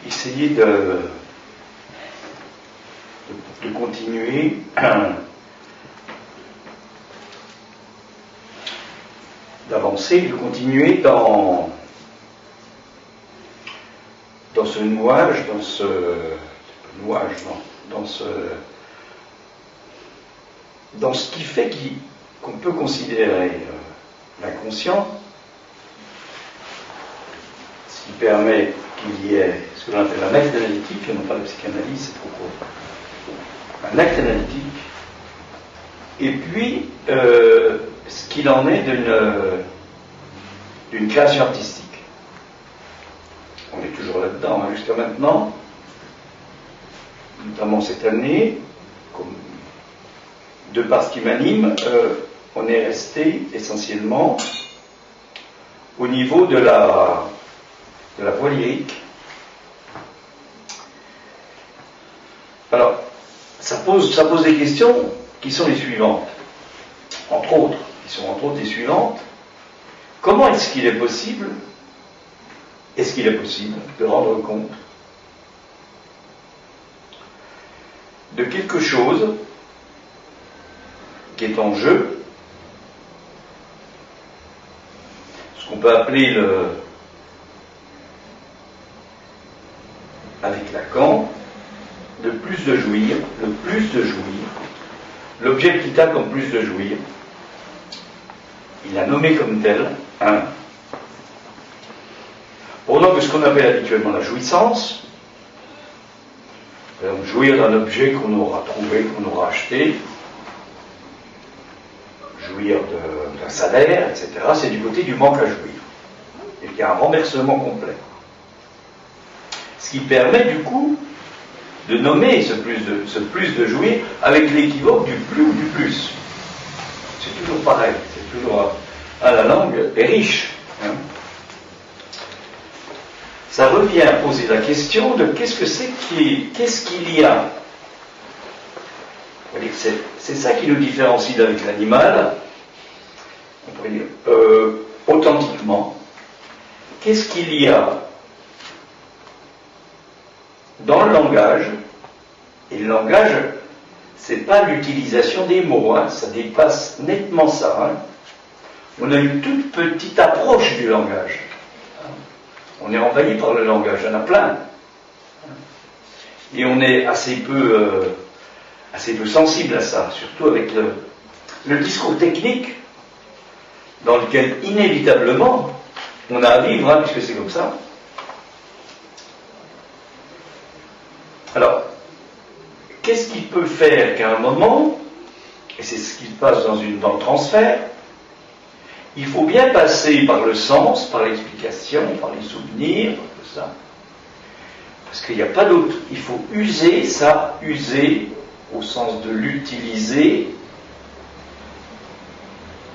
Essayer de continuer d'avancer, de continuer dans ce nouage, dans ce qui fait qu'on peut considérer l'inconscient, ce qui permet qu'il y ait ce que l'on appelle un acte analytique, et non pas la psychanalyse, c'est trop court. Un acte analytique, et puis ce qu'il en est d'une création artistique. On est toujours là-dedans, hein, jusqu'à maintenant, notamment cette année, de par ce qui m'anime, on est resté essentiellement au niveau de la voix lyrique. Alors, ça pose des questions qui sont les suivantes, qui sont entre autres les suivantes. Comment est-ce qu'il est possible de rendre compte de quelque chose qui est en jeu, ce qu'on peut appeler avec Lacan, le plus de jouir, l'objet qu'il a comme plus de jouir, il l'a nommé comme tel, hein. Pendant que ce qu'on appelle habituellement la jouissance, jouir d'un objet qu'on aura trouvé, qu'on aura acheté, jouir d'un salaire, etc., c'est du côté du manque à jouir. Et il y a un renversement complet. Ce qui permet du coup de nommer ce plus de jouir avec l'équivoque du plus ou du plus. C'est toujours pareil, c'est toujours la langue est riche. Hein. Ça revient à poser la question de qu'est-ce qu'il y a. C'est ça qui nous différencie d'avec l'animal, on pourrait dire, authentiquement. Qu'est-ce qu'il y a dans le langage? Et le langage, c'est pas l'utilisation des mots, hein, ça dépasse nettement ça. Hein. On a une toute petite approche du langage. On est envahi par le langage, il y en a plein. Et on est assez peu sensible à ça, surtout avec le discours technique dans lequel inévitablement on a à vivre, hein, puisque c'est comme ça. Alors, qu'est-ce qu'il peut faire qu'à un moment, et c'est ce qui se passe dans le transfert, il faut bien passer par le sens, par l'explication, par les souvenirs, par tout ça. Parce qu'il n'y a pas d'autre. Il faut user ça, user au sens de l'utiliser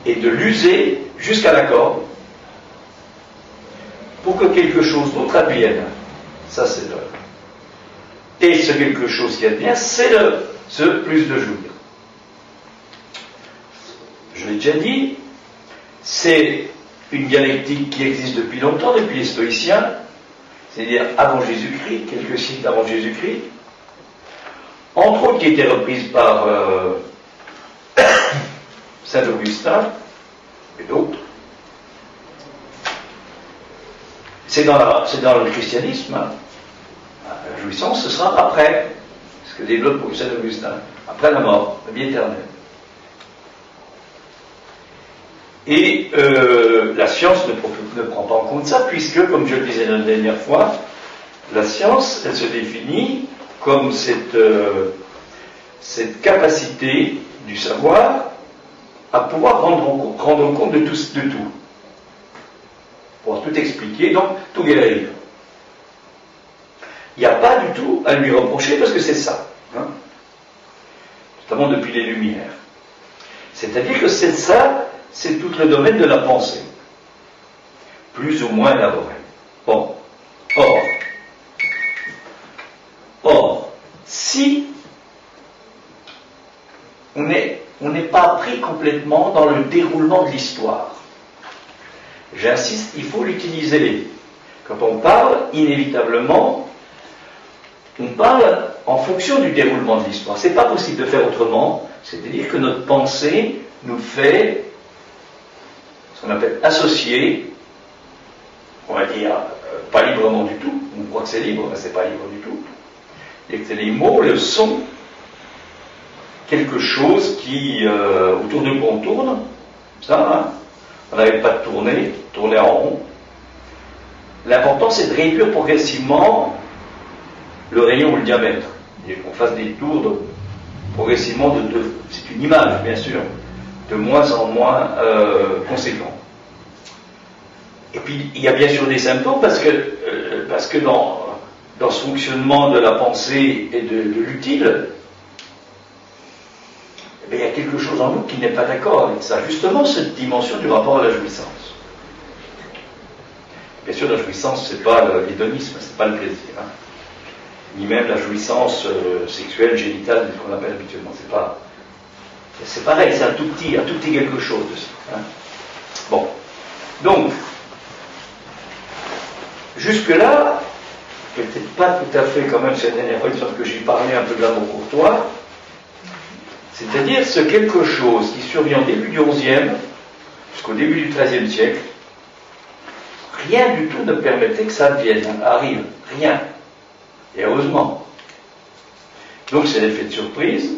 et de l'user jusqu'à la corde pour que quelque chose d'autre advienne. Ça, c'est l'œuvre. Et ce quelque chose qui advient, c'est ce plus de jouir. Je l'ai déjà dit, c'est une dialectique qui existe depuis longtemps, depuis les stoïciens, c'est-à-dire avant Jésus-Christ, quelques siècles avant Jésus-Christ, entre autres qui était reprise par Saint Augustin et d'autres. C'est dans le christianisme, hein. La jouissance, ce sera après, ce que développe Saint Augustin, après la mort, la vie éternelle. Et la science ne prend pas en compte ça, puisque, comme je le disais la dernière fois, la science, elle se définit comme cette capacité du savoir à pouvoir rendre compte de tout. Pouvoir tout expliquer, donc tout guérir. Il n'y a pas du tout à lui reprocher parce que c'est ça. Hein, notamment depuis les Lumières. C'est-à-dire que c'est ça, c'est tout le domaine de la pensée. Plus ou moins élaboré. Bon. Or, si on n'est pas pris complètement dans le déroulement de l'histoire, J'insiste, il faut l'utiliser. Quand on parle, inévitablement, on parle en fonction du déroulement de l'histoire. C'est pas possible de faire autrement, c'est-à-dire que notre pensée nous fait ce qu'on appelle associer, on va dire, pas librement du tout, on croit que c'est libre, mais c'est pas libre du tout, et que les mots, le son, quelque chose qui, autour de nous on tourne, ça, hein, on n'arrête pas de tourner en rond. L'important c'est de réduire progressivement le rayon ou le diamètre, et qu'on fasse des tours progressivement c'est une image bien sûr, de moins en moins conséquent. Et puis il y a bien sûr des symptômes parce que dans ce fonctionnement de la pensée et de l'utile, eh bien, il y a quelque chose en nous qui n'est pas d'accord avec ça, justement cette dimension du rapport à la jouissance. Bien sûr, la jouissance, c'est pas l'hédonisme, c'est pas le plaisir, hein. Ni même la jouissance sexuelle, génitale, ce qu'on appelle habituellement. C'est pareil, c'est un tout petit quelque chose de ça. Hein. Bon, donc, jusque-là, peut-être pas tout à fait quand même cette dernière fois, que j'ai parlé un peu de l'amour courtois, c'est-à-dire ce quelque chose qui survient au début du XIe jusqu'au début du XIIIe siècle. Rien du tout ne permettait que ça arrive. Rien. Et heureusement. Donc c'est l'effet de surprise,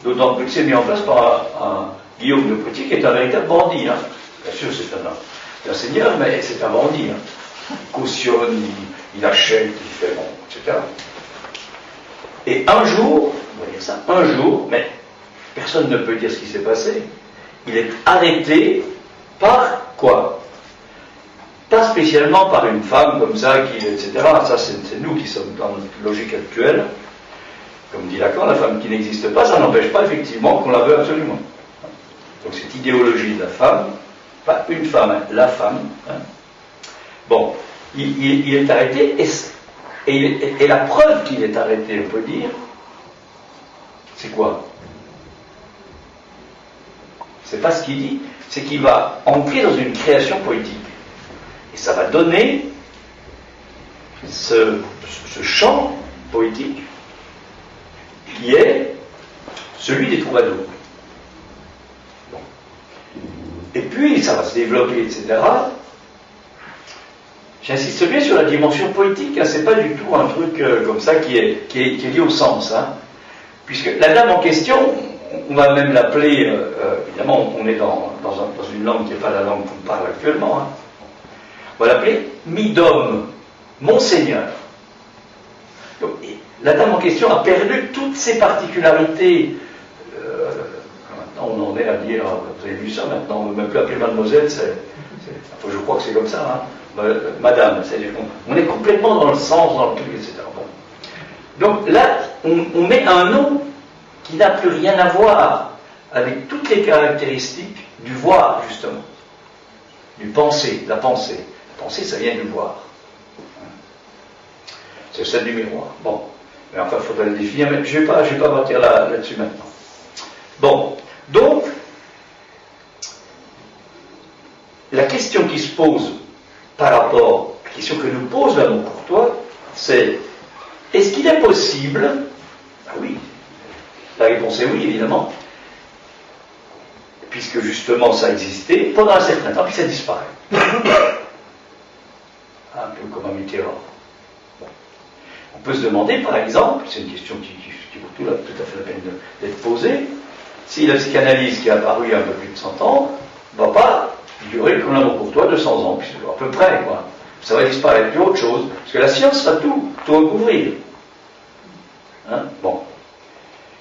d'autant plus que c'est mis en place par un Guillaume de Poitiers qui est un véritable bandit. Hein. Bien sûr, c'est un seigneur, mais c'est un bandit. Hein. Il cautionne, il achète, il fait bon, etc. Et un jour, on va dire ça, mais personne ne peut dire ce qui s'est passé, il est arrêté par quoi? Pas spécialement par une femme comme ça, etc. Ça, c'est nous qui sommes dans notre logique actuelle. Comme dit Lacan, la femme qui n'existe pas, ça n'empêche pas effectivement qu'on la veut absolument. Donc cette idéologie de la femme, pas une femme, hein, la femme. Hein. Bon, il est arrêté, et la preuve qu'il est arrêté, on peut dire, c'est quoi? C'est pas ce qu'il dit, c'est qu'il va entrer dans une création poétique. Et ça va donner ce champ poétique qui est celui des troubadours. Bon. Et puis, ça va se développer, etc. J'insiste bien sur la dimension poétique, hein, c'est pas du tout un truc comme ça qui est lié au sens. Hein. Puisque la dame en question, on va même l'appeler, évidemment, on est dans une langue qui n'est pas la langue qu'on parle actuellement, hein. On va l'appeler Midom, Monseigneur. Donc, la dame en question a perdu toutes ses particularités. Maintenant, on en est à dire, vous avez vu ça maintenant, on ne peut même plus appeler mademoiselle, enfin, je crois que c'est comme ça, hein. Madame, on est complètement dans le sens, dans le truc, etc. Bon. Donc là, on met un nom qui n'a plus rien à voir avec toutes les caractéristiques du voir, justement, du penser, de la pensée. La pensée, ça vient du voir. C'est celle du miroir. Bon. Mais enfin, il faudrait le définir, mais je ne vais pas partir là-dessus maintenant. Bon. Donc, la question qui se pose par rapport, la question que nous pose l'amour courtois, c'est est-ce qu'il est possible, ah oui, la réponse est oui, évidemment, puisque justement ça existait pendant un certain temps, puis ça disparaît. Un peu comme un Mitterrand. Bon. On peut se demander, par exemple, c'est une question qui vaut tout à fait la peine d'être posée, si la psychanalyse qui est apparue il y a un peu plus de 100 ans ne va pas durer comme l'amour courtois de 100 ans, puisque à peu près, quoi. Ça va disparaître, puis autre chose, parce que la science va tout recouvrir. Hein? Bon.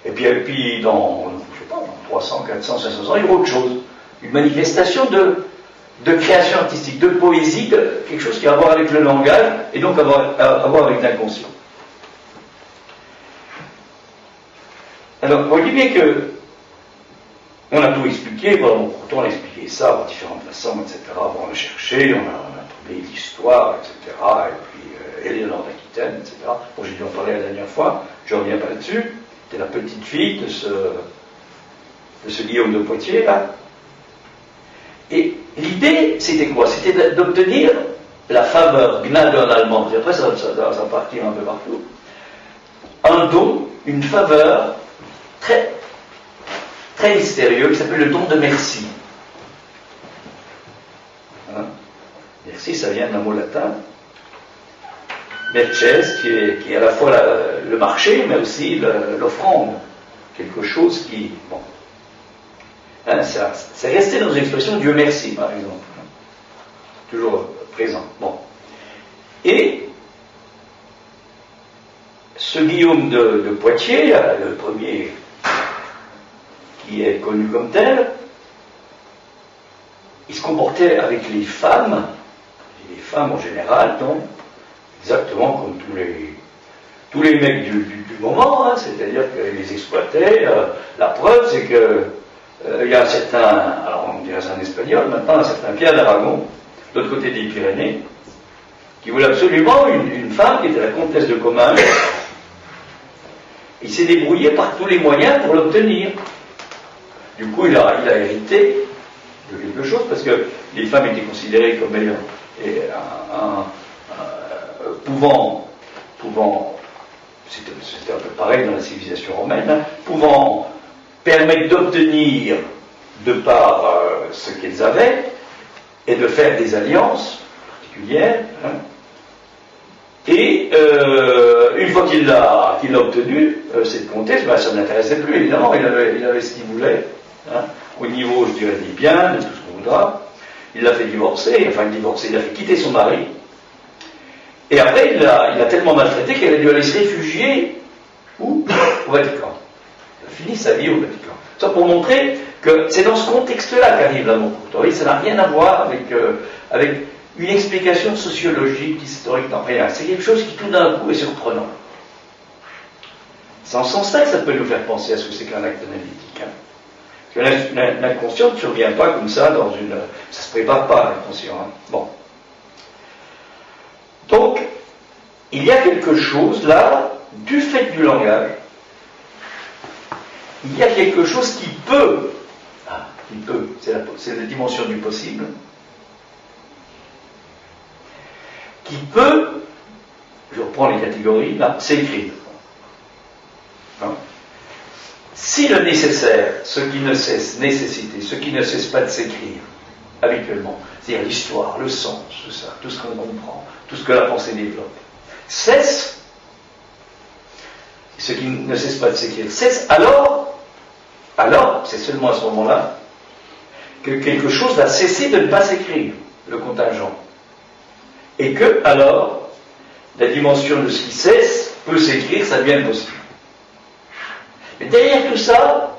Et puis dans, je sais pas, dans 300, 400, 500 ans, il y aura autre chose. Une manifestation de création artistique, de poésie, de quelque chose qui a à voir avec le langage, et donc à voir avec l'inconscient. Alors, on dit bien que on a tout expliqué, bon, on a expliqué ça de différentes façons, etc. Bon, on a cherché, on a trouvé l'histoire, etc. Et puis Éléonore d'Aquitaine, etc. Bon, j'ai dû en parler la dernière fois, je ne reviens pas là-dessus. C'était la petite fille de ce Guillaume de Poitiers, là. Et l'idée l'idée, c'était quoi? C'était d'obtenir la faveur, Gnade en allemand, puis après ça partir un peu partout, un don, une faveur très, très mystérieux qui s'appelle le don de merci. Hein? Merci, ça vient d'un mot latin. Merces, qui est à la fois le marché, mais aussi l'offrande. Quelque chose qui... Bon. Hein, c'est resté dans une expression Dieu merci, par exemple. Toujours présent. Bon. Et ce Guillaume de Poitiers, le premier qui est connu comme tel, il se comportait avec les femmes en général, donc, exactement comme tous les mecs du moment, hein, c'est-à-dire qu'ils les exploitaient. La preuve, c'est que il y a un certain, alors on dirait ça en espagnol, maintenant un certain Pierre d'Aragon, de l'autre côté des Pyrénées, qui voulait absolument une femme qui était la comtesse de Comminges. Il s'est débrouillé par tous les moyens pour l'obtenir. Du coup, il a hérité de quelque chose, parce que les femmes étaient considérées comme ayant pouvant, c'était un peu pareil dans la civilisation romaine, hein, pouvant permettre d'obtenir de par ce qu'elles avaient et de faire des alliances particulières. Hein. Et une fois qu'il l'a obtenu, cette comtesse, ben, ça ne l'intéressait plus, évidemment, il avait ce qu'il voulait, hein, au niveau, je dirais, des biens, de tout ce qu'on voudra. Il l'a fait divorcer, il a fait quitter son mari. Et après, il l'a tellement maltraité qu'elle a dû aller se réfugier où? Au Vatican. Il a fini sa vie au Vatican. Ça pour montrer que c'est dans ce contexte-là qu'arrive l'amour courtois. Ça n'a rien à voir avec une explication sociologique, historique, non, rien. C'est quelque chose qui tout d'un coup est surprenant. C'est en ce sens-là que ça peut nous faire penser à ce que c'est qu'un acte analytique. Hein. Parce que l'inconscient ne survient pas comme ça dans une... Ça ne se prépare pas, l'inconscient. Hein. Bon. Donc, il y a quelque chose là, du fait du langage, il y a quelque chose qui peut, c'est la dimension du possible, qui peut, je reprends les catégories, là, s'écrire. Hein? Si le nécessaire, ce qui ne cesse, nécessité, ce qui ne cesse pas de s'écrire, habituellement, c'est-à-dire l'histoire, le sens, tout ça, tout ce qu'on comprend, tout ce que la pensée développe, cesse, ce qui ne cesse pas de s'écrire, cesse, alors, c'est seulement à ce moment-là, que quelque chose va cesser de ne pas s'écrire, le contingent. Et que, alors, la dimension de ce qui cesse peut s'écrire, ça devient possible. Mais derrière tout ça,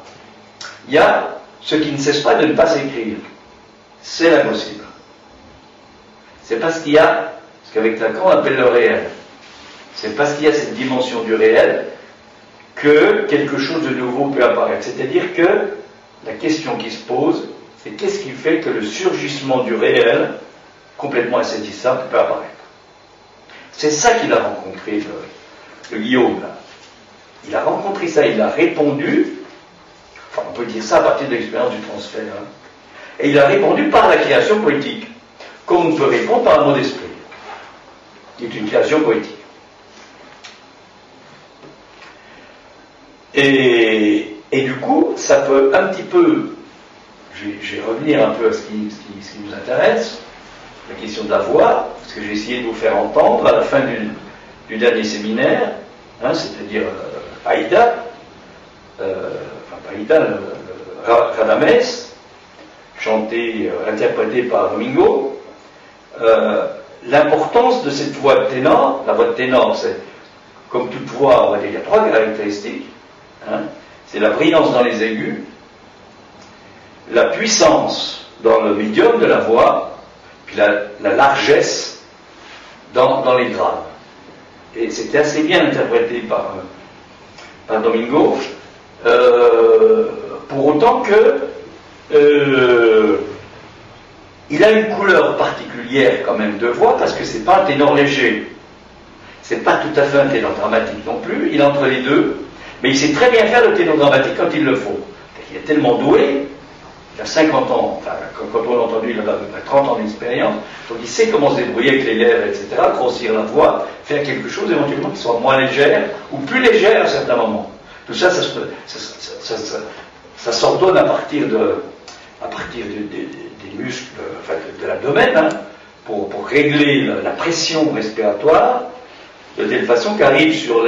il y a ce qui ne cesse pas de ne pas s'écrire. C'est l'impossible. C'est parce qu'il y a ce qu'avec Lacan on appelle le réel. C'est parce qu'il y a cette dimension du réel que quelque chose de nouveau peut apparaître. C'est-à-dire que la question qui se pose, c'est qu'est-ce qui fait que le surgissement du réel, complètement insaisissable, peut apparaître. C'est ça qu'il a rencontré, le Guillaume, là. Il a rencontré ça, il a répondu, enfin on peut dire ça à partir de l'expérience du transfert, hein. Et il a répondu par la création poétique, comme on peut répondre par un mot d'esprit, qui est une création poétique. Et du coup, ça peut un petit peu, je vais revenir un peu à ce qui nous intéresse, la question de la voix, parce que j'ai essayé de vous faire entendre à la fin du dernier séminaire, hein, c'est-à-dire Aïda, Radames, chanté, interprété par Domingo, l'importance de cette voix de ténor. La voix de ténor, c'est, comme toute voix, on va dire, il y a trois caractéristiques. Hein, c'est la brillance dans les aigus, la puissance dans le médium de la voix, puis la largesse dans les graves. Et c'était assez bien interprété par Domingo, pour autant que il a une couleur particulière quand même de voix, parce que c'est pas un ténor léger, c'est pas tout à fait un ténor dramatique non plus, il est entre les deux, mais il sait très bien faire le ténor dramatique quand il le faut. Il est tellement doué, il a 50 ans, enfin, quand on l'a entendu, il a 30 ans d'expérience, donc il sait comment se débrouiller avec les lèvres, etc., grossir la voix, faire quelque chose éventuellement qui soit moins légère, ou plus légère à certains moments. Tout ça, ça s'ordonne à partir des muscles, enfin, de l'abdomen, hein, pour régler la pression respiratoire, de telle façon qu'arrive sur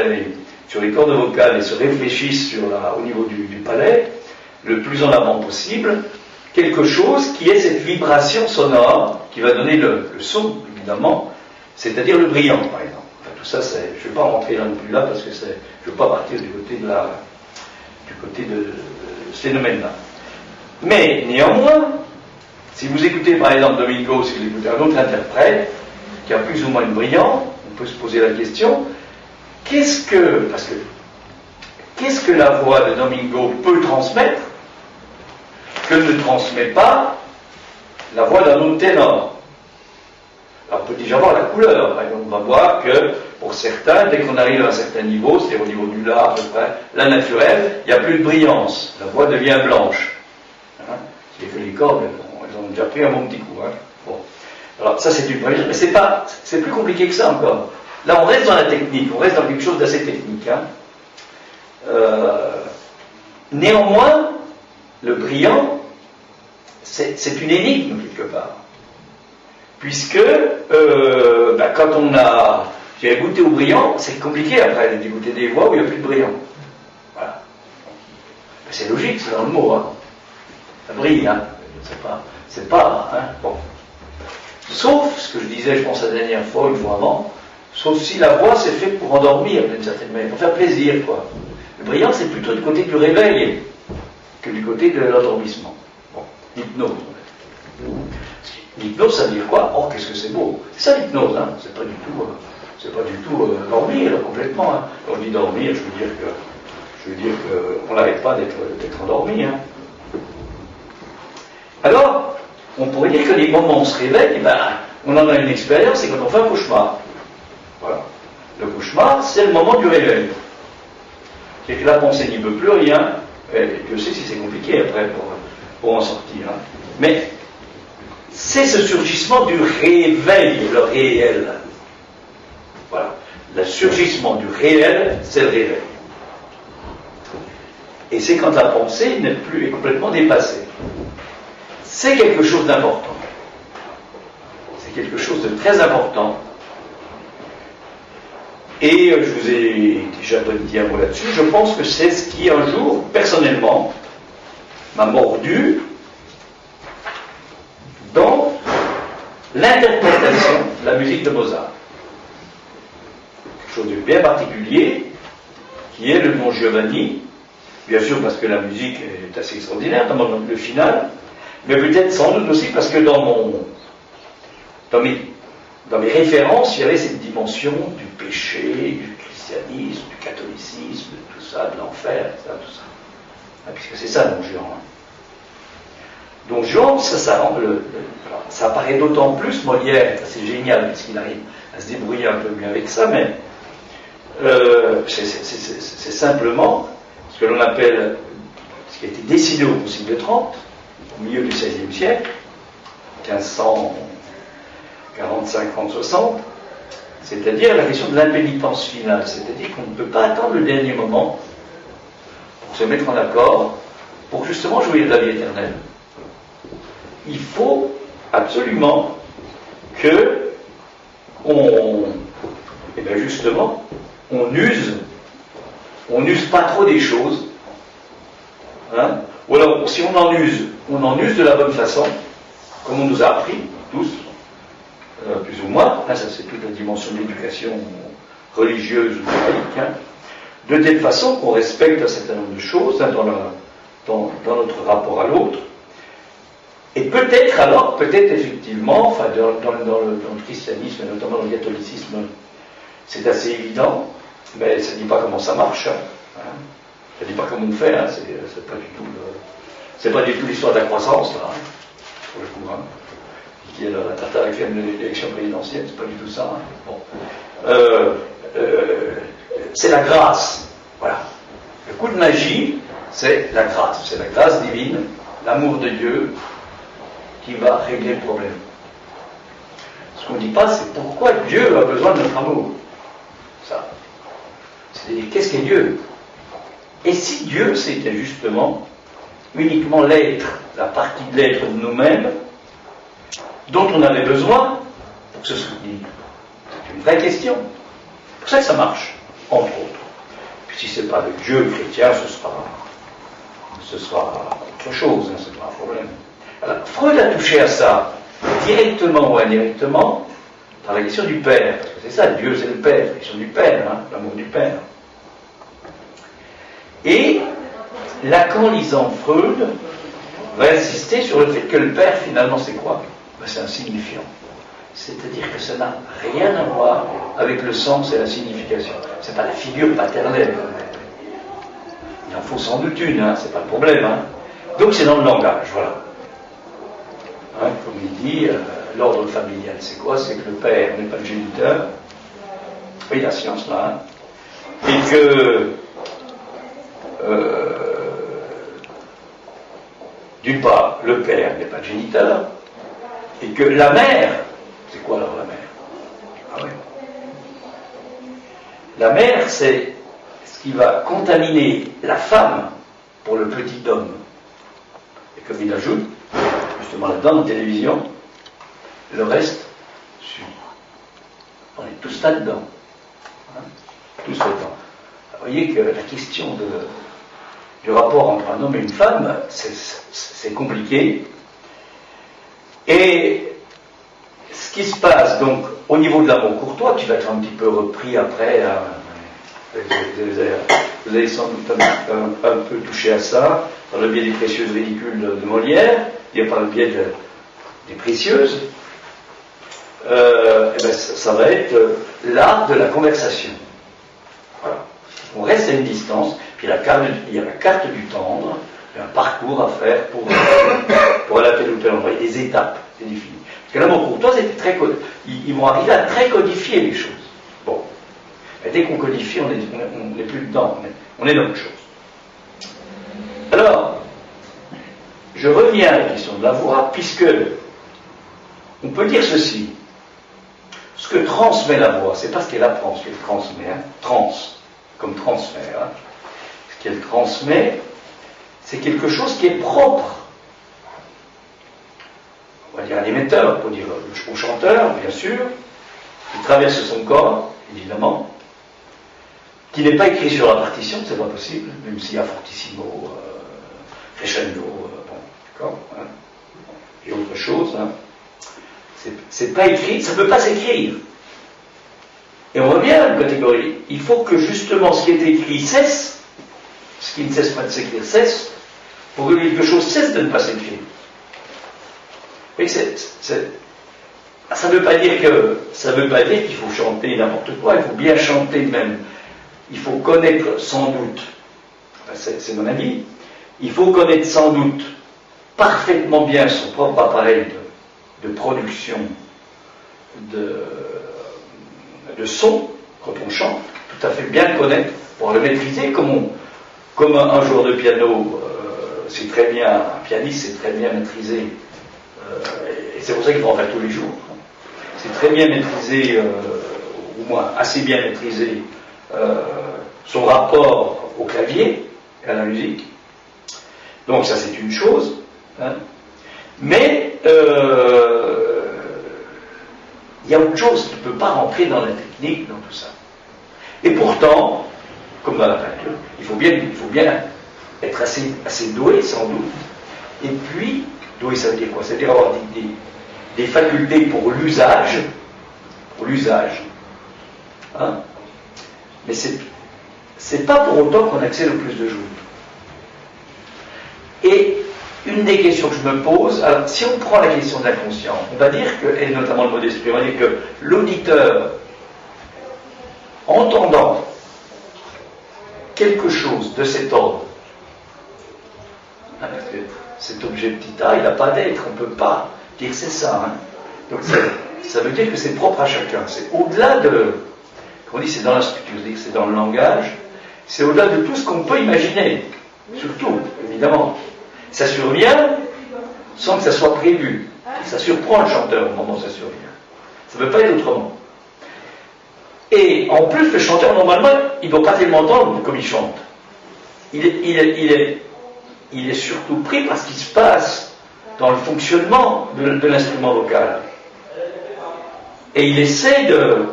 les cordes vocales et se réfléchissent au niveau du palais, le plus en avant possible, quelque chose qui est cette vibration sonore qui va donner le son, évidemment, c'est-à-dire le brillant, par exemple. Enfin, tout ça, je ne vais pas rentrer là non plus là, parce que je ne veux pas partir du côté de ce phénomène-là. Mais, néanmoins, si vous écoutez, par exemple, Domingo, si vous écoutez un autre interprète, qui a plus ou moins de brillant, on peut se poser la question, qu'est-ce que la voix de Domingo peut transmettre que ne transmet pas la voix d'un autre ténor? Alors on peut déjà voir la couleur. Par exemple, on va voir que pour certains, dès qu'on arrive à un certain niveau, c'est au niveau du La à peu près, la naturelle, il n'y a plus de brillance, la voix devient blanche. Hein, c'est que les cordes, elles ont déjà pris un bon petit coup. Hein. Bon. Alors ça c'est une première, mais c'est plus compliqué que ça encore. Là on reste dans la technique, on reste dans quelque chose d'assez technique. Hein. Néanmoins, le brillant, c'est une énigme quelque part. Puisque quand on a goûté au brillant, c'est compliqué après de goûter des voix où il n'y a plus de brillant. Voilà. Mais c'est logique, c'est dans le mot. Hein. Ça brille, hein. C'est pas, hein. Bon. Sauf, ce que je disais, je pense, la dernière fois, une fois avant, sauf si la voix c'est fait pour endormir d'une certaine manière, pour faire plaisir, quoi. Le brillant, c'est plutôt du côté du réveil que du côté de l'endormissement. Bon, l'hypnose. L'hypnose, ça veut dire quoi? Oh, qu'est-ce que c'est beau! C'est ça l'hypnose, hein. C'est pas du tout dormir complètement. Hein. Quand je dis dormir, je veux dire qu'on n'arrête pas d'être endormi. Hein. Alors, on pourrait dire que les moments où on se réveille, on en a une expérience, c'est quand on fait un cauchemar. Voilà. Le cauchemar, c'est le moment du réveil. C'est que la pensée n'y veut plus rien. Et je sais si c'est compliqué après pour en sortir. Hein. Mais c'est ce surgissement du réveil, le réel. Voilà. Le surgissement du réel, c'est le réveil. Et c'est quand la pensée n'est plus, est complètement dépassée. C'est quelque chose d'important. C'est quelque chose de très important. Et je vous ai déjà dit un mot là-dessus. Je pense que c'est ce qui, un jour, personnellement, m'a mordu dans l'interprétation de la musique de Mozart. Quelque chose de bien particulier, qui est le Don Giovanni, bien sûr parce que la musique est assez extraordinaire, notamment le final, mais peut-être sans doute aussi parce que dans mes références, il y avait cette dimension du péché, du christianisme, du catholicisme, de tout ça, de l'enfer, tout ça. Ah, puisque c'est ça, Don Juan. Hein. Don Juan, ça apparaît d'autant plus, Molière, c'est génial, puisqu'il arrive à se débrouiller un peu mieux avec ça, mais c'est simplement ce que l'on appelle, ce qui a été décidé au Concile de Trente, au milieu du XVIe siècle, 1545, 30, 60, c'est-à-dire la question de l'impénitence finale, c'est-à-dire qu'on ne peut pas attendre le dernier moment pour se mettre en accord, pour justement jouir de la vie éternelle. Il faut absolument que justement, on n'use pas trop des choses, hein, ou alors si on en use de la bonne façon, comme on nous a appris, tous, plus ou moins, hein, ça c'est toute la dimension de l'éducation religieuse ou laïque, hein, de telle façon qu'on respecte un certain nombre de choses hein, dans notre rapport à l'autre. Et peut-être effectivement, enfin, dans le christianisme, et notamment dans le catholicisme, c'est assez évident, mais ça ne dit pas comment ça marche. Hein. Ça ne dit pas comment on fait, hein. C'est pas du tout l'histoire de la croissance, là, hein, pour le coup. Hein. Qui est la tartare avec l'élection présidentielle, c'est pas du tout ça. Hein. Bon. C'est la grâce. Voilà. Le coup de magie, c'est la grâce divine l'amour de Dieu qui va régler le problème. Ce qu'on ne dit pas, c'est pourquoi Dieu a besoin de notre amour. Ça. C'est-à-dire, qu'est-ce qu'est Dieu? Et si Dieu, c'était justement uniquement l'être, la partie de l'être de nous-mêmes, dont on avait besoin pour se soutenir? C'est une vraie question. C'est pour ça que ça marche, entre autres. Puis si ce n'est pas le Dieu chrétien, ce sera autre chose, hein, c'est pas un problème. Alors, Freud a touché à ça, directement ou indirectement, par la question du Père. Parce que c'est ça, Dieu c'est le Père, la question du Père, hein, l'amour du Père. Et Lacan, lisant Freud, va insister sur le fait que le Père, finalement, c'est quoi? Ben, c'est insignifiant. C'est-à-dire que ça n'a rien à voir avec le sens et la signification. C'est pas la figure paternelle. Il en faut sans doute une, hein, c'est pas le problème. Hein. Donc c'est dans le langage, voilà. Hein, comme il dit, l'ordre familial, c'est quoi? C'est que le père n'est pas le géniteur. Oui, la science là. Hein. Et que d'une part, le père n'est pas le géniteur, et que la mère, c'est quoi alors la mère? Ah oui. La mère, c'est ce qui va contaminer la femme pour le petit homme. Et comme il ajoute, justement là-dedans, en télévision, le reste suit. On est tous là-dedans. Hein, tous là-dedans. Vous voyez que la question du rapport entre un homme et une femme, c'est compliqué. Et ce qui se passe donc au niveau de l'amour courtois, qui va être un petit peu repris après, vous avez sans doute un peu touché à ça, par le biais des précieuses ridicules de Molière, et par le biais des précieuses, et ben ça va être l'art de la conversation. Voilà. On reste à une distance, puis il y a la carte du tendre, il y a un parcours à faire pour aller à tel ou tel endroit. Il y a des étapes, c'est défini. Parce que l'amour courtois, ils vont arriver à très codifier les choses. Bon. Et dès qu'on codifie, on n'est plus dedans, on est dans autre chose. Alors, je reviens à la question de la voix, puisque on peut dire ceci. Ce que transmet la voix, c'est pas ce qu'elle apprend, ce qu'elle transmet, hein, comme transfert. Hein. Ce qu'elle transmet, c'est quelque chose qui est propre. On va dire à l'émetteur, on peut dire au chanteur, bien sûr, qui traverse son corps, évidemment, qui n'est pas écrit sur la partition, c'est pas possible, même s'il y a fortissimo, crescendo, bon, d'accord, hein, et autre chose, hein. C'est pas écrit, ça ne peut pas s'écrire. Et on revient à une catégorie. Il faut que justement ce qui est écrit cesse, ce qui ne cesse pas de s'écrire cesse, pour que quelque chose cesse de ne pas s'écrire. Et ça ne veut pas dire qu'il faut chanter n'importe quoi, il faut bien chanter même. Il faut connaître sans doute, enfin, c'est mon avis, il faut connaître sans doute parfaitement bien son propre appareil de production de son quand on chante, tout à fait bien le connaître pour le maîtriser comme un joueur de piano c'est très bien, un pianiste c'est très bien maîtrisé et c'est pour ça qu'il faut en faire tous les jours. C'est très bien maîtrisé, au moins assez bien maîtrisé son rapport au clavier et à la musique. Donc ça c'est une chose, hein. Mais il y a autre chose qui ne peut pas rentrer dans la technique, dans tout ça. Et pourtant, comme dans la peinture, il faut bien être assez doué, sans doute. Et puis, doué, ça veut dire quoi? Ça veut dire avoir des facultés pour l'usage. Hein? Mais c'est pas pour autant qu'on accède au plus de joutes. Et une des questions que je me pose, alors si on prend la question de la conscience, on va dire que, et notamment le mot d'esprit, on va dire que l'auditeur, entendant quelque chose de cet ordre, hein, parce que cet objet petit a, il n'a pas d'être, on ne peut pas dire c'est ça. Hein. Donc ça veut dire que c'est propre à chacun. C'est au-delà de, comme on dit, c'est dans la structure, c'est dans le langage, c'est au-delà de tout ce qu'on peut imaginer, surtout, évidemment. Ça survient sans que ça soit prévu. Ça surprend le chanteur au moment où ça survient. Ça ne peut pas être autrement. Et en plus, le chanteur, normalement, il ne doit pas tellement entendre comme il chante. Il est surtout pris par ce qui se passe dans le fonctionnement de l'instrument vocal. Et il essaie de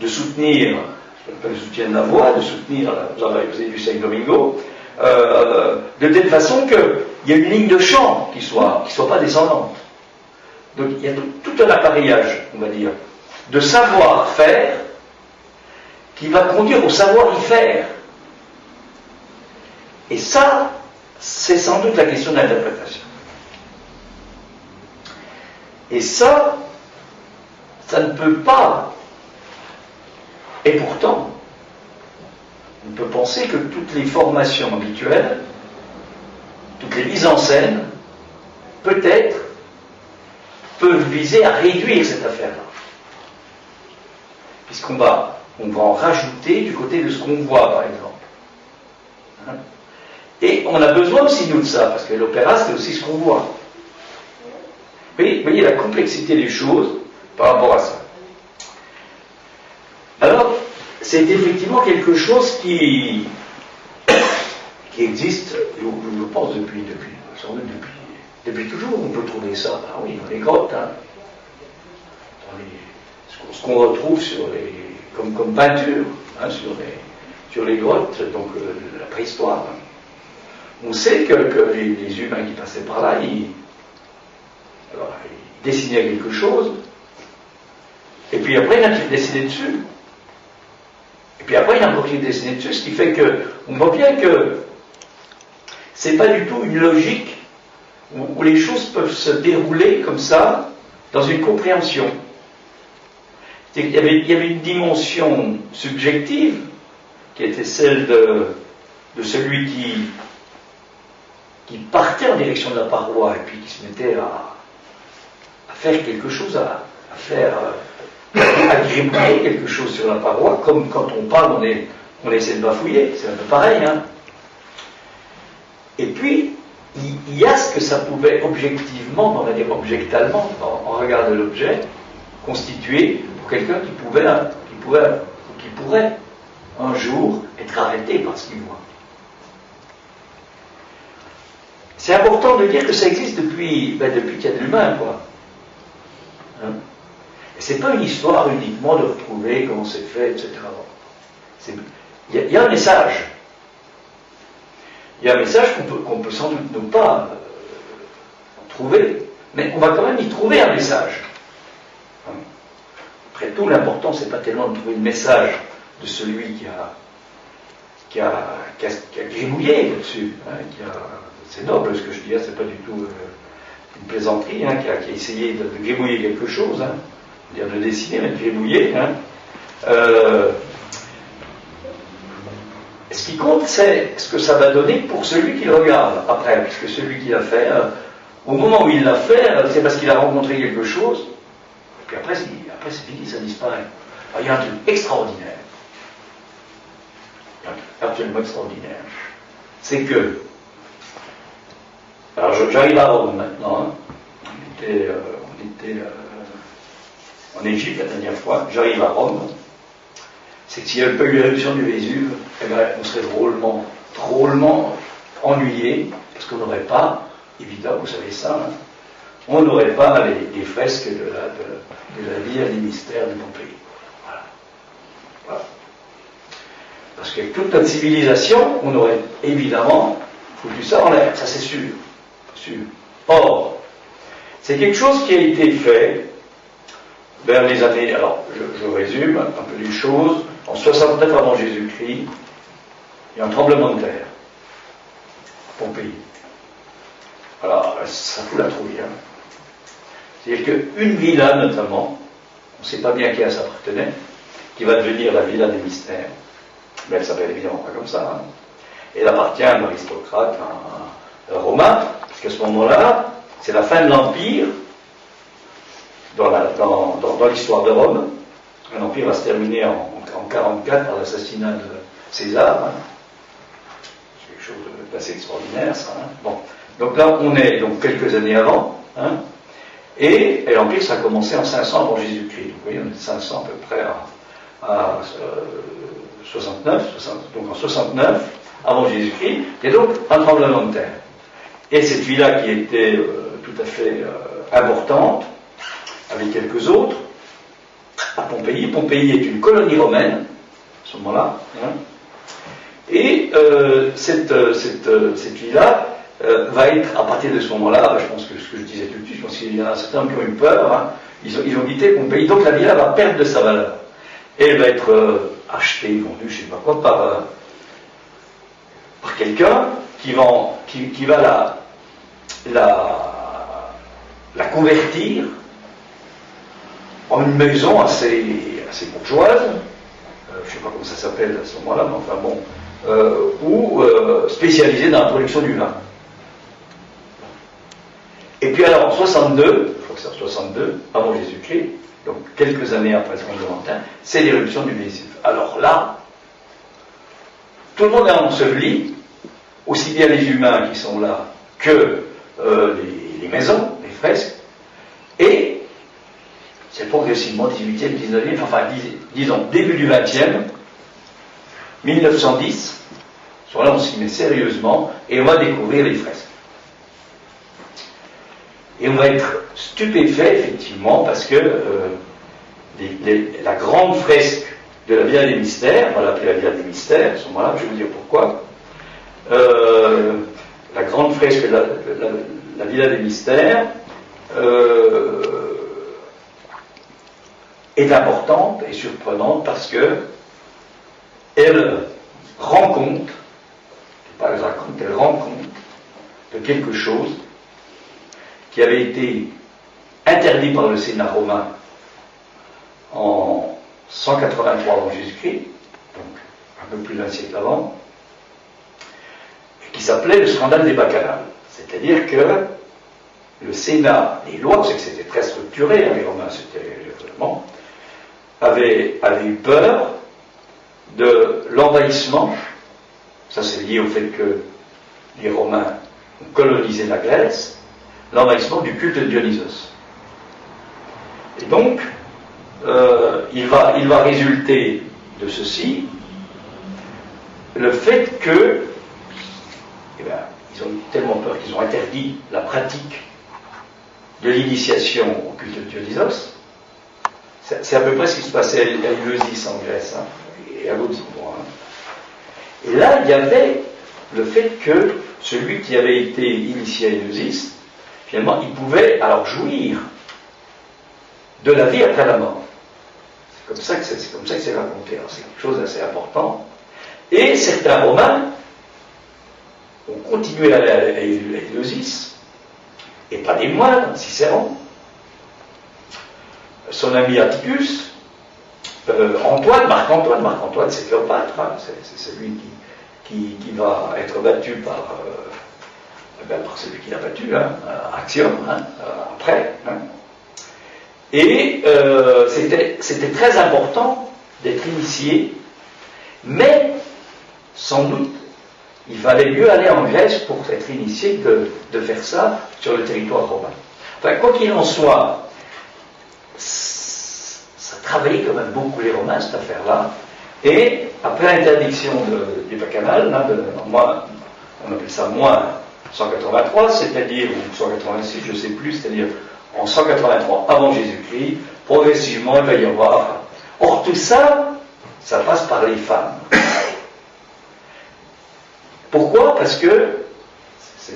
soutenir, le soutien de la voix, de soutenir, vous avez vu ça avec Domingo, de telle façon qu'il y a une ligne de chant qui soit pas descendante. Donc il y a tout un appareillage, on va dire, de savoir-faire qui va conduire au savoir-y-faire. Et ça, c'est sans doute la question de l'interprétation. Et ça ne peut pas, et pourtant, on peut penser que toutes les formations habituelles, toutes les mises en scène, peut-être, peuvent viser à réduire cette affaire-là. Puisqu'on va en rajouter du côté de ce qu'on voit, par exemple. Hein? Et on a besoin aussi, nous, de ça, parce que l'opéra, c'est aussi ce qu'on voit. Vous voyez la complexité des choses par rapport à ça. Alors, c'est effectivement quelque chose qui existe, je pense, depuis toujours. On peut trouver ça, ah oui, dans les grottes, hein, ce qu'on retrouve comme peinture, hein, sur les grottes, donc la préhistoire. On sait que les humains qui passaient par là, ils dessinaient quelque chose, et puis après ils dessinaient dessus. Et puis après il y a encore qui dessinaient dessus, ce qui fait qu'on voit bien que c'est pas du tout une logique où les choses peuvent se dérouler comme ça, dans une compréhension. Il y avait une dimension subjective qui était celle de celui qui partait en direction de la paroi et puis qui se mettait à faire quelque chose, à gribouiller quelque chose sur la paroi, comme quand on parle, on essaie de bafouiller, c'est un peu pareil. Hein. Et puis, il y a ce que ça pouvait objectivement, on va dire objectalement, en regard de l'objet, constituer pour quelqu'un qui pourrait un jour être arrêté par ce qu'il voit. C'est important de dire que ça existe depuis qu'il y a de l'humain, quoi. Hein? Et c'est pas une histoire uniquement de retrouver comment c'est fait, etc. Il y a un message. Il y a un message qu'on peut sans doute ne pas trouver, mais on va quand même y trouver un message. Hein? Après tout, l'important, c'est pas tellement de trouver le message de celui qui a gribouillé là-dessus, hein, c'est noble ce que je dis, hein, c'est pas du tout une plaisanterie, hein, qui a essayé de gribouiller quelque chose, hein, dire de dessiner, mais de gribouiller. Hein. Ce qui compte, c'est ce que ça va donner pour celui qui le regarde après, puisque celui qui l'a fait, au moment où il l'a fait, c'est parce qu'il a rencontré quelque chose, et puis après c'est fini, ça disparaît. Alors, il y a un truc extraordinaire, absolument extraordinaire, c'est que, alors j'arrive à Rome maintenant, hein. On était en Égypte la dernière fois, j'arrive à Rome, c'est que s'il n'y avait pas eu l'éruption du Vésuve, eh bien, on serait drôlement ennuyé, parce qu'on n'aurait pas, évidemment, vous savez ça, hein, on n'aurait pas les fresques de la vie et des mystères de Pompéi. Voilà. Parce que toute notre civilisation, on aurait évidemment foutu ça en l'air, ça c'est sûr. Or, c'est quelque chose qui a été fait vers les années, alors je résume un peu les choses, en 69 avant Jésus-Christ, il y a un tremblement de terre à Pompéi. Alors, ça fout la trouille. Hein. C'est-à-dire qu'une villa, notamment, on ne sait pas bien à qui elle s'appartenait, qui va devenir la villa des mystères, mais elle s'appelle évidemment pas comme ça, hein. Elle appartient à un aristocrate, un romain, parce qu'à ce moment-là, c'est la fin de l'Empire, dans l'histoire de Rome. L'Empire va se terminer en 44 par l'assassinat de César. Hein. C'est quelque chose assez extraordinaire, ça. Hein. Bon. Donc là, on est donc quelques années avant, hein, et l'Empire, ça a commencé en 500 avant Jésus-Christ. Vous voyez, on est 500 à peu près à 69, donc en 69 avant Jésus-Christ, il y a donc un tremblement de terre. Et cette ville-là qui était tout à fait importante, avec quelques autres, à Pompéi. Pompéi est une colonie romaine, à ce moment-là. Hein. Et cette ville-là va être, à partir de ce moment-là, je pense que ce que je disais tout de suite, je pense qu'il y en a certains qui ont eu peur, hein, ils ont quitté Pompéi, donc la ville-là va perdre de sa valeur. Et elle va être achetée, vendue, je ne sais pas quoi, par quelqu'un qui va la convertir en une maison assez bourgeoise, je ne sais pas comment ça s'appelle à ce moment-là, mais enfin bon, ou spécialisée dans la production du vin. Et puis alors en 62, je crois que c'est en 62, avant Jésus-Christ, donc quelques années après le tremblement de terre, c'est l'éruption du Vésuve. Alors là, tout le monde est enseveli, aussi bien les humains qui sont là que les maisons, les fresques, et c'est progressivement 18e, 19e, enfin disons début du 20e, 1910, sur là on s'y met sérieusement et on va découvrir les fresques. Et on va être stupéfait effectivement parce que la grande fresque de la Villa des Mystères, on va l'appeler la Villa des Mystères, à ce moment-là, je vais vous dire pourquoi. La grande fresque de la Villa des Mystères est importante et surprenante parce que elle rend compte, elle rend compte de quelque chose qui avait été interdit par le Sénat romain en 183 avant Jésus-Christ, donc un peu plus d'un siècle avant, qui s'appelait le scandale des bacchanales. C'est-à-dire que le Sénat, les lois, c'est que c'était très structuré, hein, les Romains, c'était vraiment, avaient eu peur de l'envahissement. Ça, c'est lié au fait que les Romains ont colonisé la Grèce, l'envahissement du culte de Dionysos. Et donc, il va résulter de ceci le fait que ils ont eu tellement peur qu'ils ont interdit la pratique de l'initiation au culte de Dionysos. C'est à peu près ce qui se passait à Éleusis en Grèce, hein, et à d'autres endroits. Hein. Et là, il y avait le fait que celui qui avait été initié à Éleusis, finalement, il pouvait alors jouir de la vie après la mort. C'est comme ça que c'est raconté. Alors, c'est quelque chose d'assez important. Et certains Romains ont continué à aller à Éleusis, et pas des moindres, Cicéron, son ami Atticus, Marc-Antoine, c'est Cléopâtre, hein, c'est celui qui va être battu par celui qui l'a battu, hein, Actium, hein, après. Hein. Et c'était très important d'être initié, mais sans doute il valait mieux aller en Grèce pour être initié que de faire ça sur le territoire romain. Enfin, quoi qu'il en soit, ça travaillait quand même beaucoup les Romains, cette affaire-là. Et après l'interdiction du bacchanal, on appelle ça moins 183, c'est-à-dire, ou 186, je ne sais plus, c'est-à-dire en 183 avant Jésus-Christ, progressivement il va y avoir. Or tout ça, ça passe par les femmes. Pourquoi ? Parce que, je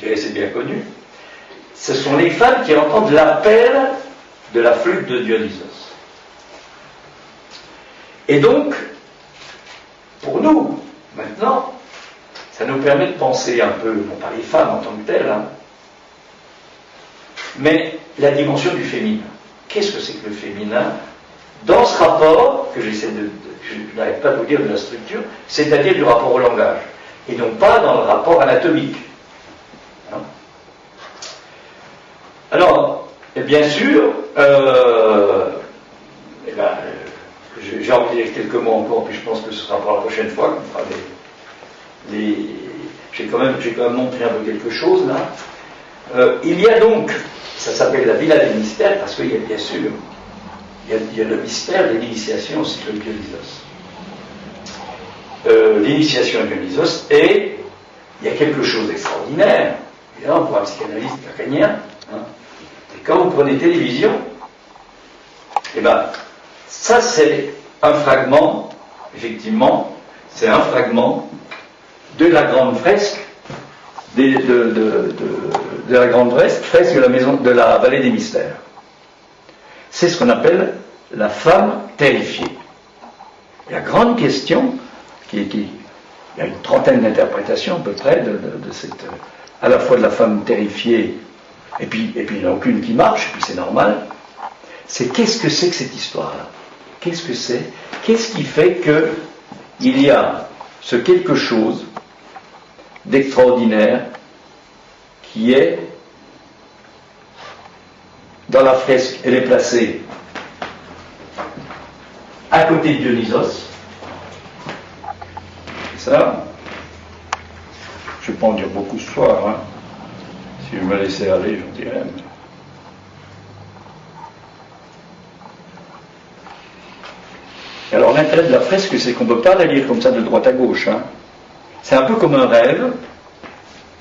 dirais c'est bien connu, ce sont les femmes qui entendent l'appel de la flûte de Dionysos. Et donc, pour nous, maintenant, ça nous permet de penser un peu, non pas les femmes en tant que telles, hein, mais la dimension du féminin. Qu'est-ce que c'est que le féminin ? Dans ce rapport, que je n'arrête pas de vous dire de la structure, c'est-à-dire du rapport au langage, et non pas dans le rapport anatomique. Hein? Alors, bien sûr, j'ai envie de dire quelques mots encore, puis je pense que ce sera pour la prochaine fois qu'on fera j'ai quand même montré un peu quelque chose là. Il y a donc, ça s'appelle la Villa des Mystères, parce qu'il y a bien sûr, il y a le mystère de l'initiation au cycle de Dionysos. L'initiation à Dionysos, et il y a quelque chose d'extraordinaire, évidemment pour un psychanalyste lacanien, hein. Et quand vous prenez télévision, eh bien, ça c'est un fragment, effectivement, c'est un fragment de la grande fresque, de la grande fresque de la maison, de la vallée des mystères. C'est ce qu'on appelle la femme terrifiée. La grande question, il y a une trentaine d'interprétations à peu près de cette, à la fois de la femme terrifiée, et puis il n'y en a aucune qui marche, et puis c'est normal, c'est qu'est-ce que c'est que cette histoire-là? Qu'est-ce que c'est? Qu'est-ce qui fait qu'il y a ce quelque chose d'extraordinaire qui est dans la fresque, elle est placée à côté de Dionysos. Ça, je ne vais pas en dire beaucoup ce soir, hein. Si vous me laissez aller, je vous dirais. Alors l'intérêt de la fresque, c'est qu'on ne peut pas la lire comme ça de droite à gauche, hein. C'est un peu comme un rêve.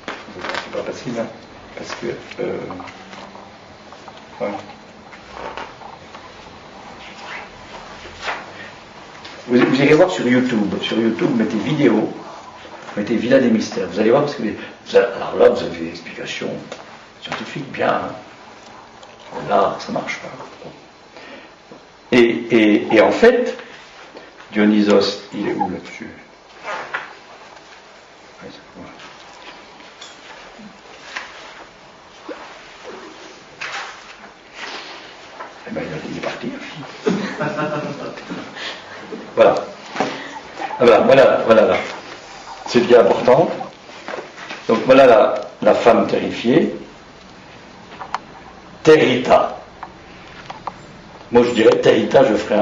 C'est pas facile, hein, parce que ouais. Vous irez voir sur YouTube. Sur YouTube, mettez vidéo, mettez Villa des Mystères. Vous allez voir, parce que alors là, vous avez des explications scientifiques bien. Hein. Là, ça ne marche pas. Et en fait, Dionysos, il est où là-dessus? Eh bien, il est parti. Voilà. Voilà là. C'est bien important. Donc voilà la femme terrifiée. Territa. Moi je dirais Territa, je ferai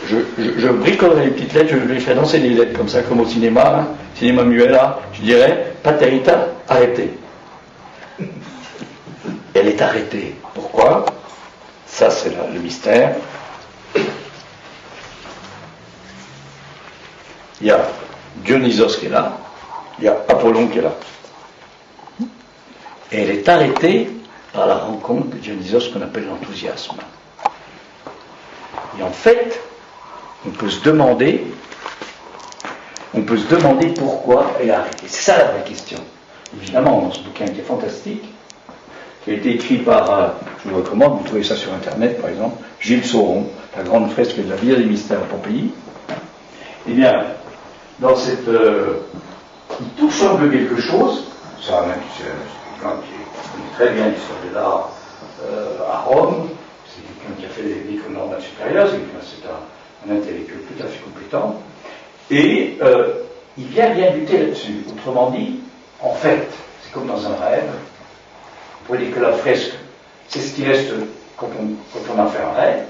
je bricolerai les petites lettres, je les ferai danser les lettres comme ça, comme au cinéma, hein, cinéma muet là, je dirais, pas Territa, arrêtez. Elle est arrêtée. Pourquoi? Ça, c'est le mystère. Il y a Dionysos qui est là, il y a Apollon qui est là. Et elle est arrêtée par la rencontre de Dionysos qu'on appelle l'enthousiasme. Et en fait, on peut se demander pourquoi elle est arrêtée. C'est ça la vraie question. Évidemment, dans ce bouquin qui est fantastique, qui a été écrit par, je vous recommande, vous trouvez ça sur Internet par exemple, Gilles Sauron, la grande fresque de la Villa des Mystères à Pompéi. Eh bien, dans cette... il touche un peu quelque chose, ça même c'est quelqu'un qui connaît très bien l'histoire de l'art à Rome, c'est quelqu'un qui a fait des écoles normales supérieures, c'est un intellectuel tout à fait compétent, et il vient bien buter là-dessus. Autrement dit, en fait, c'est comme dans un rêve. Vous pouvez dire que la fresque, c'est ce qui reste quand on a fait un rêve.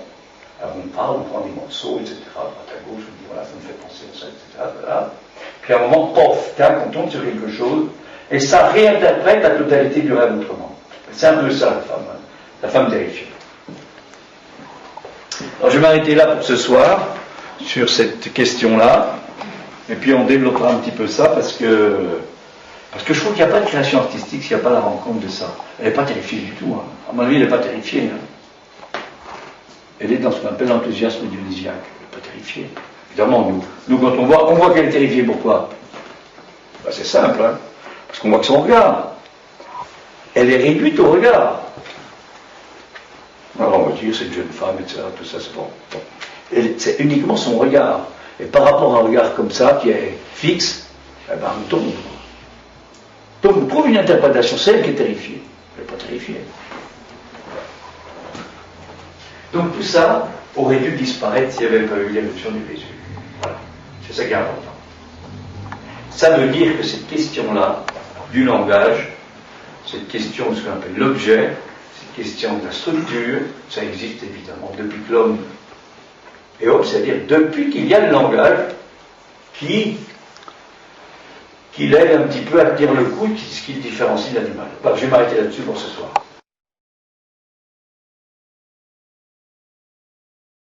Alors on parle, on prend des morceaux, etc. À droite à gauche, on dit voilà, ça me fait penser à ça, etc. Voilà. Puis à un moment, pof, on tombe sur quelque chose, et ça réinterprète la totalité du rêve autrement. C'est un peu ça, la femme terrifiée. Alors je vais m'arrêter là pour ce soir, sur cette question-là, et puis on développera un petit peu ça, parce que je trouve qu'il n'y a pas de création artistique s'il n'y a pas la rencontre de ça. Elle n'est pas terrifiée du tout. Hein. À mon avis, elle n'est pas terrifiée. Hein. Elle est dans ce qu'on appelle l'enthousiasme dionysiaque. Elle n'est pas terrifiée. Évidemment, nous quand on voit qu'elle est terrifiée. Pourquoi? Ben, c'est simple. Hein. Parce qu'on voit que son regard. Elle est réduite au regard. Alors on va dire, c'est une jeune femme, etc. Tout ça, c'est bon. C'est uniquement son regard. Et par rapport à un regard comme ça, qui est fixe, eh ben, on tombe. Donc on trouve une interprétation, c'est elle qui est terrifiée. Elle n'est pas terrifiée. Donc tout ça aurait dû disparaître s'il n'y avait pas eu l'éruption du Vésuve. Voilà. C'est ça qui est important. Ça veut dire que cette question-là, du langage, cette question de ce qu'on appelle l'objet, cette question de la structure, ça existe évidemment depuis que l'homme Homo, c'est-à-dire depuis qu'il y a le langage qui l'aide un petit peu à tenir le coup, ce qui le différencie de l'animal. Je vais m'arrêter là-dessus pour ce soir.